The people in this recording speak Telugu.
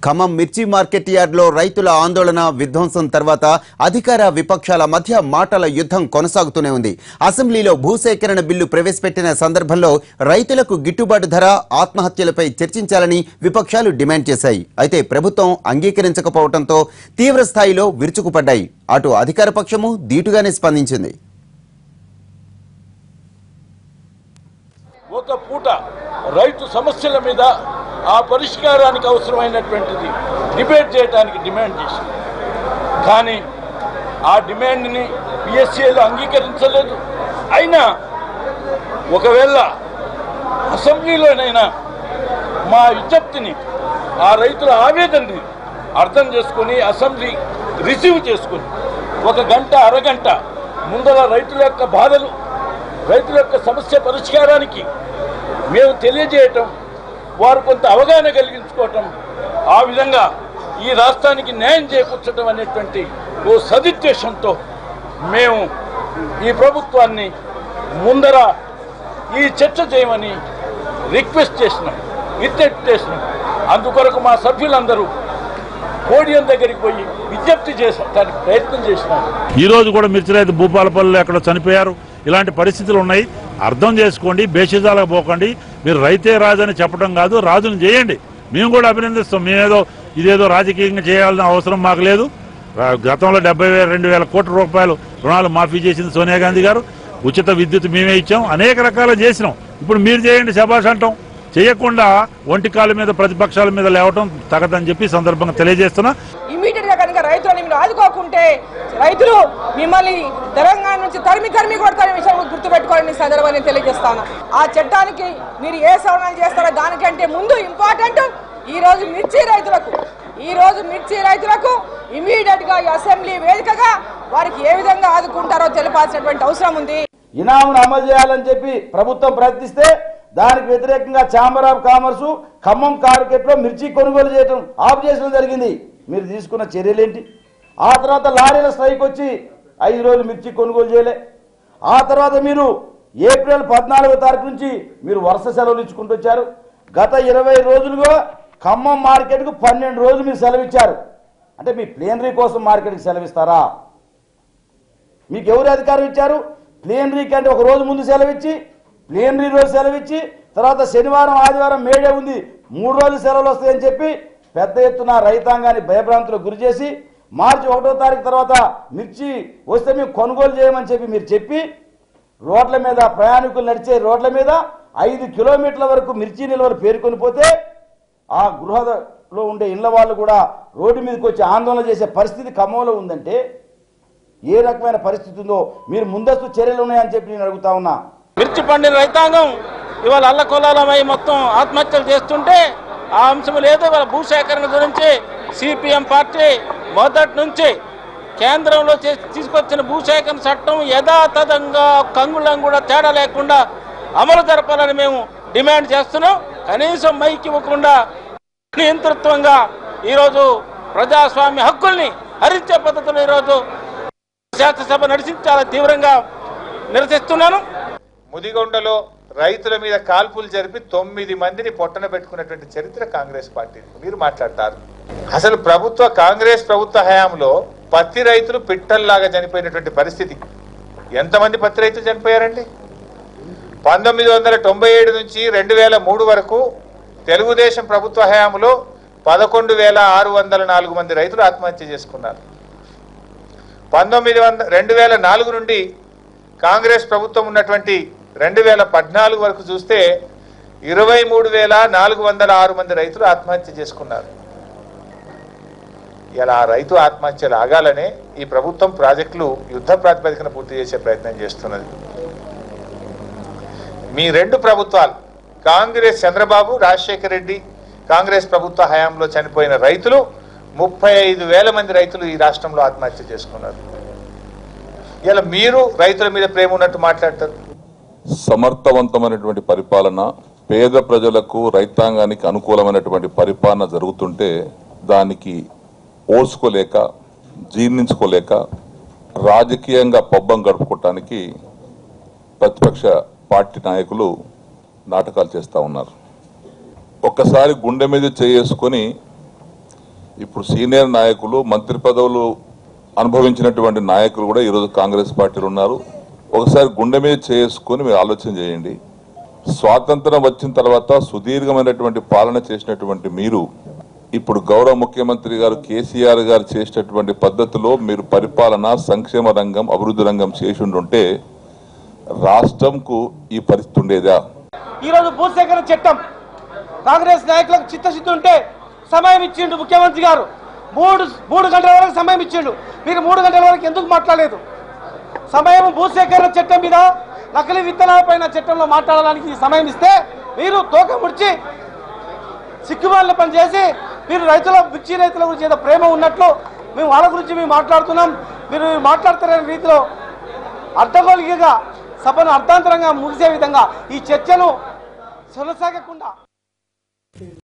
ఖమ్మం మిర్చి మార్కెట్ యార్డ్లో రైతుల ఆందోళన విధ్వంసం తర్వాత అధికార విపక్షాల మధ్య మాటల యుద్ధం కొనసాగుతూనే ఉంది. అసెంబ్లీలో భూసేకరణ బిల్లు ప్రవేశపెట్టిన సందర్భంలో రైతులకు గిట్టుబాటు ధర, ఆత్మహత్యలపై చర్చించాలని విపక్షాలు డిమాండ్ చేశాయి. అయితే ప్రభుత్వం అంగీకరించకపోవడంతో తీవ్ర స్థాయిలో విరుచుకుపడ్డాయి. అటు అధికార పక్షము ధీటుగానే స్పందించింది. ఒక పూట రైతు సమస్యల మీద ఆ పరిష్కారానికి అవసరమైనటువంటిది డిబేట్ చేయడానికి డిమాండ్ చేసింది. కానీ ఆ డిమాండ్ని పిఎస్సీలు అంగీకరించలేదు. అయినా ఒకవేళ అసెంబ్లీలోనైనా మా విజ్ఞప్తిని, ఆ రైతుల ఆవేదనని అర్థం చేసుకొని అసెంబ్లీ రిసీవ్ చేసుకొని ఒక గంట అరగంట ముందర రైతుల యొక్క బాధలు, రైతుల యొక్క సమస్య పరిష్కారానికి మేము తెలియజేయటం, వారు కొంత అవగాహన కలిగించుకోవటం, ఆ విధంగా ఈ రాష్ట్రానికి న్యాయం చేకూర్చడం అనేటువంటి ఓ సదుద్దేశంతో మేము ఈ ప్రభుత్వాన్ని ముందర ఈ చర్చ చేయమని రిక్వెస్ట్ చేసినాం, విజ్ఞప్తి చేసినాం. అందుకొరకు మా సభ్యులందరూ పోడియం దగ్గరికి పోయి విజ్ఞప్తి చేసడానికి ప్రయత్నం చేసినాం. ఈరోజు కూడా మిర్చి రైతు భూపాలపల్లిలో ఎక్కడ చనిపోయారు. ఇలాంటి పరిస్థితులు ఉన్నాయి. అర్థం చేసుకోండి, బేషిజాలకు పోకండి. మీరు రైతే రాజని చెప్పడం కాదు, రాజుని చేయండి. మేము కూడా అభినందిస్తాం. మేమేదో ఇదేదో రాజకీయంగా చేయాల్సిన అవసరం మాకు లేదు. గతంలో 72,000 కోట్ల రూపాయలు రుణాలు మాఫీ చేసింది సోనియా గాంధీ గారు. ఉచిత విద్యుత్ మేమే ఇచ్చాం, అనేక రకాలు చేసినాం. ఇప్పుడు మీరు చేయండి శభాష్ అంటాం. చేయకుండా ఒంటికాల మీద ప్రతిపక్షాల మీద లేవటం తగదని చెప్పి సందర్భంగా తెలియజేస్తున్నా. ఇమీడియట్ గా కనుక రైతులని మీరు ఆదుకోకుంటే రైతులు మిమ్మల్ని తెలంగాణ నుంచి తరిమి కొడతారనే విషయం గుర్తుపెట్టుకోవాలని సందర్భాన్ని తెలియజేస్తాను. ఆ చట్టానికి మీరు ఏ సవరణలు చేస్తారో దానికంటే ముందు ఇంపార్టెంట్ ఈ రోజు మిర్చి రైతులకు ఇమీడియట్ గా అసెంబ్లీ వేదికగా వారికి ఏ విధంగా ఆదుకుంటారో తెలిపాల్సినటువంటి అవసరం ఉంది. ఇనామును అమలు చేయాలని చెప్పి ప్రభుత్వం ప్రయత్నిస్తే దానికి వ్యతిరేకంగా ఛాంబర్ ఆఫ్ కామర్స్ ఖమ్మం మార్కెట్లో మిర్చి కొనుగోలు చేయడం ఆఫ్ చేయడం జరిగింది. మీరు తీసుకున్న చర్యలేంటి? ఆ తర్వాత లారీల స్ట్రైక్ వచ్చి 5 రోజులు మిర్చి కొనుగోలు చేయలే. ఆ తర్వాత మీరు ఏప్రిల్ 14వ తారీఖు నుంచి మీరు వరుస సెలవులు ఇచ్చుకుంటూ వచ్చారు. గత 20 రోజులుగా ఖమ్మం మార్కెట్కు 12 రోజులు మీరు సెలవిచ్చారు. అంటే మీ ప్లేనరీ కోసం మార్కెట్కి సెలవిస్తారా? మీకు ఎవరు అధికారం ఇచ్చారు? ప్లేనరీకి అంటే ఒక రోజు ముందు సెలవిచ్చి, ప్లేనరీ రోజు సెలవిచ్చి, తర్వాత శనివారం ఆదివారం మేడే ఉంది 3 రోజులు సెలవులు వస్తాయని చెప్పి పెద్ద ఎత్తున రైతాంగాన్ని భయభ్రాంతులకు గురి చేసి మార్చి 1వ తారీఖు తర్వాత మిర్చి వస్తే మేము కొనుగోలు చేయమని చెప్పి మీరు చెప్పి రోడ్ల మీద ప్రయాణికులు నడిచే రోడ్ల మీద 5 కిలోమీటర్ల వరకు మిర్చి నిల్వలు పేరుకొని పోతే ఆ గృహలో ఉండే ఇళ్ల వాళ్ళు కూడా రోడ్డు మీదకి వచ్చి ఆందోళన చేసే పరిస్థితి ఖమ్మంలో ఉందంటే ఏ రకమైన పరిస్థితి ఉందో మీరు ముందస్తు చర్యలు ఉన్నాయని చెప్పి నేను అడుగుతా ఉన్నా. మిర్చి పండిన రైతాంగం ఇవాళ అల్లకొల్లాలమై మొత్తం ఆత్మహత్యలు చేస్తుంటే ఆ అంశం లేదు. ఇవాళ భూసేకరణ గురించి సిపిఎం పార్టీ మొదటి నుంచి కేంద్రంలో తీసుకొచ్చిన భూసేకరణ చట్టం యథాతథంగా కంగుళం కూడా తేడా లేకుండా అమలు జరపాలని మేము డిమాండ్ చేస్తున్నాం. కనీసం మైకి ఇవ్వకుండా నియంతృత్వంగా ఈరోజు ప్రజాస్వామ్య హక్కుల్ని హరించే పద్ధతిలో ఈరోజు శాసనసభ నడిచించాలని తీవ్రంగా నిరసిస్తున్నాను. ముదిగొండలో రైతుల మీద కాల్పులు జరిపి 9 మందిని పొట్టన పెట్టుకున్నటువంటి చరిత్ర కాంగ్రెస్ పార్టీ. మీరు మాట్లాడతారు. అసలు కాంగ్రెస్ ప్రభుత్వ హయాంలో పత్తి రైతులు పిట్టల్లాగా చనిపోయినటువంటి పరిస్థితి. ఎంతమంది పత్తి రైతులు చనిపోయారండి? 1997 నుంచి 2003 వరకు తెలుగుదేశం ప్రభుత్వ హయాంలో 11,604 మంది రైతులు ఆత్మహత్య చేసుకున్నారు. 2004 నుండి కాంగ్రెస్ ప్రభుత్వం ఉన్నటువంటి 2014 వరకు చూస్తే 23,406 మంది రైతులు ఆత్మహత్య చేసుకున్నారు. ఇలా రైతు ఆత్మహత్యలు ఆగాలనే ఈ ప్రభుత్వం ప్రాజెక్టులు యుద్ధ ప్రాతిపదికన పూర్తి చేసే ప్రయత్నం చేస్తున్నది. మీ 2 ప్రభుత్వాలు, కాంగ్రెస్ చంద్రబాబు, రాజశేఖర రెడ్డి కాంగ్రెస్ ప్రభుత్వ హయాంలో చనిపోయిన రైతులు 35,000 మంది రైతులు ఈ రాష్ట్రంలో ఆత్మహత్య చేసుకున్నారు. ఇలా మీరు రైతుల మీద ప్రేమ ఉన్నట్టు మాట్లాడతారు. సమర్థవంతమైనటువంటి పరిపాలన, పేద ప్రజలకు రైతాంగానికి అనుకూలమైనటువంటి పరిపాలన జరుగుతుంటే దానికి ఓర్చుకోలేక, జీర్ణించుకోలేక రాజకీయంగా పబ్బం గడుపుకోవటానికి ప్రతిపక్ష పార్టీ నాయకులు నాటకాలు చేస్తూ ఉన్నారు. ఒక్కసారి గుండె మీద చేసుకొని ఇప్పుడు సీనియర్ నాయకులు, మంత్రి పదవులు అనుభవించినటువంటి నాయకులు కూడా ఈరోజు కాంగ్రెస్ పార్టీలో ఉన్నారు. ఒకసారి గుండె మీద చేసుకొని మీరు ఆలోచన చేయండి. స్వాతంత్రం వచ్చిన తర్వాత సుదీర్ఘమైనటువంటి పాలన చేసినటువంటి మీరు ఇప్పుడు గౌరవ ముఖ్యమంత్రి గారు కేసీఆర్ గారు చేసినటువంటి పద్ధతిలో మీరు పరిపాలన, సంక్షేమ రంగం, అభివృద్ధి రంగం చేసి ఉంటే రాష్ట్రంకు ఈ పరిస్థితి ఉండేదా? ఈరోజు భూసేకరణ చట్టం కాంగ్రెస్ నాయకులకు చిత్తశుద్ధి ఉంటే సమయం ఇచ్చిండు ముఖ్యమంత్రి గారు. మూడు గంటల వరకు సమయం ఇచ్చిండు. మీరు 3 గంటల వరకు ఎందుకు మాట్లాడలేదు? సమయం భూసేకరణ చట్టం మీద, నకిలీ విత్తనాలపైన చట్టంలో మాట్లాడడానికి సమయం ఇస్తే మీరు తోక ముడిచి సిగ్గుమాలిన పని చేసి మీరు మిర్చి రైతుల గురించి ఏదో ప్రేమ ఉన్నట్లు మేము వాళ్ళ గురించి మేము మాట్లాడుతున్నాం, మీరు మాట్లాడతారనే రీతిలో అడ్డగోలుగా సభను అర్థాంతరంగా ముగిసే విధంగా ఈ చర్చను కొనసాగకుండా